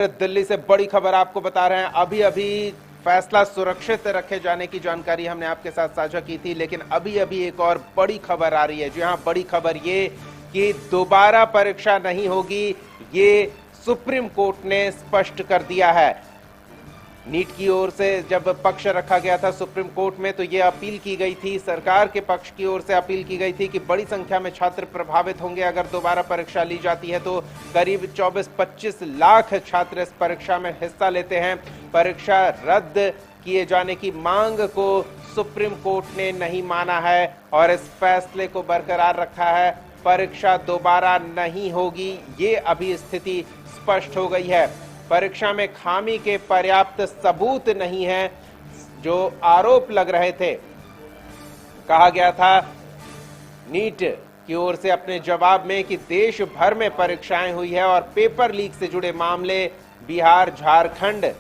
दिल्ली से बड़ी खबर आपको बता रहे हैं। अभी अभी फैसला सुरक्षित रखे जाने की जानकारी हमने आपके साथ साझा की थी, लेकिन अभी अभी एक और बड़ी खबर आ रही है। जी हाँ, बड़ी खबर ये कि दोबारा परीक्षा नहीं होगी, ये सुप्रीम कोर्ट ने स्पष्ट कर दिया है। नीट की ओर से जब पक्ष रखा गया था सुप्रीम कोर्ट में, तो ये अपील की गई थी, सरकार के पक्ष की ओर से अपील की गई थी कि बड़ी संख्या में छात्र प्रभावित होंगे अगर दोबारा परीक्षा ली जाती है। तो करीब 24-25 लाख छात्र इस परीक्षा में हिस्सा लेते हैं। परीक्षा रद्द किए जाने की मांग को सुप्रीम कोर्ट ने नहीं माना है और इस फैसले को बरकरार रखा है। परीक्षा दोबारा नहीं होगी, ये अभी स्थिति स्पष्ट हो गई है। परीक्षा में खामी के पर्याप्त सबूत नहीं है, जो आरोप लग रहे थे। कहा गया था नीट की ओर से अपने जवाब में कि देश भर में परीक्षाएं हुई है और पेपर लीक से जुड़े मामले बिहार, झारखंड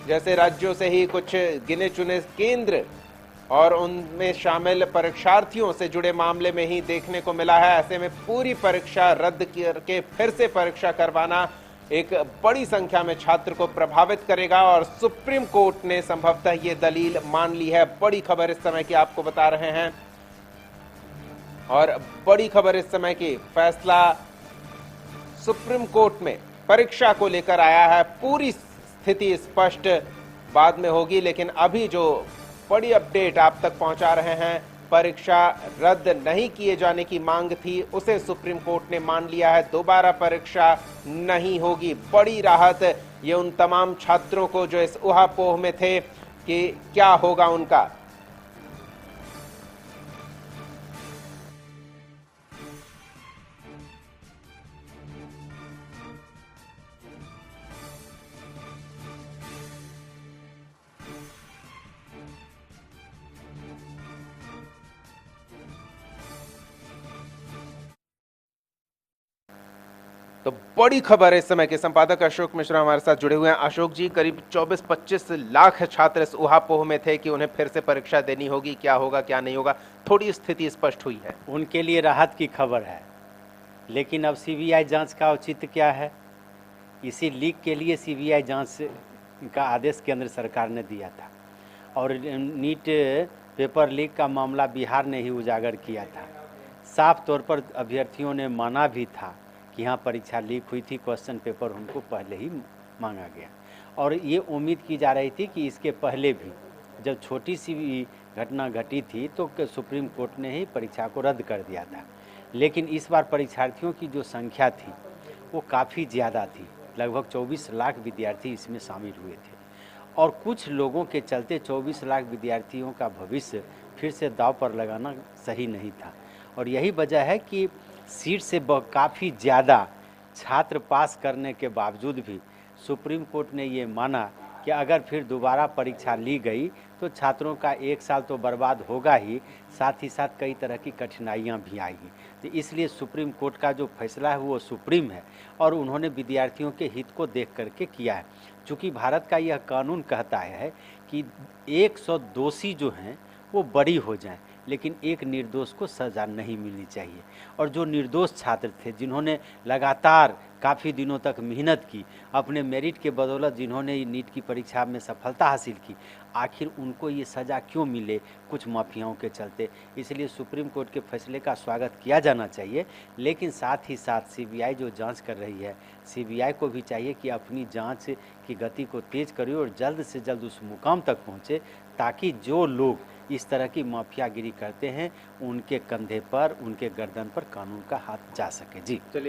जैसे राज्यों से ही कुछ गिने चुने केंद्र और उनमें शामिल परीक्षार्थियों से जुड़े मामले में ही देखने को मिला है। ऐसे में पूरी परीक्षा रद्द करके फिर से परीक्षा करवाना एक बड़ी संख्या में छात्र को प्रभावित करेगा और सुप्रीम कोर्ट ने संभवतः ये दलील मान ली है। बड़ी खबर इस समय की आपको बता रहे हैं और बड़ी खबर इस समय की, फैसला सुप्रीम कोर्ट में परीक्षा को लेकर आया है। पूरी स्थिति स्पष्ट बाद में होगी, लेकिन अभी जो बड़ी अपडेट आप तक पहुंचा रहे हैं, परीक्षा रद्द नहीं किए जाने की मांग थी, उसे सुप्रीम कोर्ट ने मान लिया है। दोबारा परीक्षा नहीं होगी। बड़ी राहत ये उन तमाम छात्रों को जो इस ऊहापोह में थे कि क्या होगा उनका। तो बड़ी खबर है, इस समय के संपादक अशोक मिश्रा हमारे साथ जुड़े हुए हैं। अशोक जी, करीब 24-25 लाख छात्र इस ऊहापोह में थे कि उन्हें फिर से परीक्षा देनी होगी, क्या होगा क्या नहीं होगा, थोड़ी स्थिति स्पष्ट हुई है। उनके लिए राहत की खबर है, लेकिन अब सीबीआई जांच का औचित्य क्या है? इसी लीक के लिए सीबीआई जांच का आदेश केंद्र सरकार ने दिया था और नीट पेपर लीक का मामला बिहार ने ही उजागर किया था। साफ तौर पर अभ्यर्थियों ने माना भी था कि यहाँ परीक्षा लीक हुई थी, क्वेश्चन पेपर उनको पहले ही मांगा गया और ये उम्मीद की जा रही थी कि इसके पहले भी जब छोटी सी भी घटना घटी थी तो सुप्रीम कोर्ट ने ही परीक्षा को रद्द कर दिया था। लेकिन इस बार परीक्षार्थियों की जो संख्या थी वो काफ़ी ज़्यादा थी, लगभग 24 लाख विद्यार्थी इसमें शामिल हुए थे और कुछ लोगों के चलते 24 लाख विद्यार्थियों का भविष्य फिर से दांव पर लगाना सही नहीं था और यही वजह है कि सीट से काफ़ी ज़्यादा छात्र पास करने के बावजूद भी सुप्रीम कोर्ट ने ये माना कि अगर फिर दोबारा परीक्षा ली गई तो छात्रों का एक साल तो बर्बाद होगा ही, साथ ही साथ कई तरह की कठिनाइयाँ भी आएगी। तो इसलिए सुप्रीम कोर्ट का जो फैसला है वो सुप्रीम है और उन्होंने विद्यार्थियों के हित को देख करके किया है। चूँकि भारत का यह कानून कहता है कि 100 दोषी जो हैं वो बरी हो जाएं, लेकिन एक निर्दोष को सज़ा नहीं मिलनी चाहिए। और जो निर्दोष छात्र थे जिन्होंने लगातार काफ़ी दिनों तक मेहनत की, अपने मेरिट के बदौलत जिन्होंने नीट की परीक्षा में सफलता हासिल की, आखिर उनको ये सज़ा क्यों मिले कुछ माफियाओं के चलते? इसलिए सुप्रीम कोर्ट के फैसले का स्वागत किया जाना चाहिए, लेकिन साथ ही साथ सीबीआई जो जांच कर रही है, सीबीआई को भी चाहिए कि अपनी जांच की गति को तेज़ करे और जल्द से जल्द उस मुकाम तक पहुँचे ताकि जो लोग इस तरह की माफियागिरी करते हैं उनके कंधे पर, उनके गर्दन पर कानून का हाथ जा सके। जी चलिए।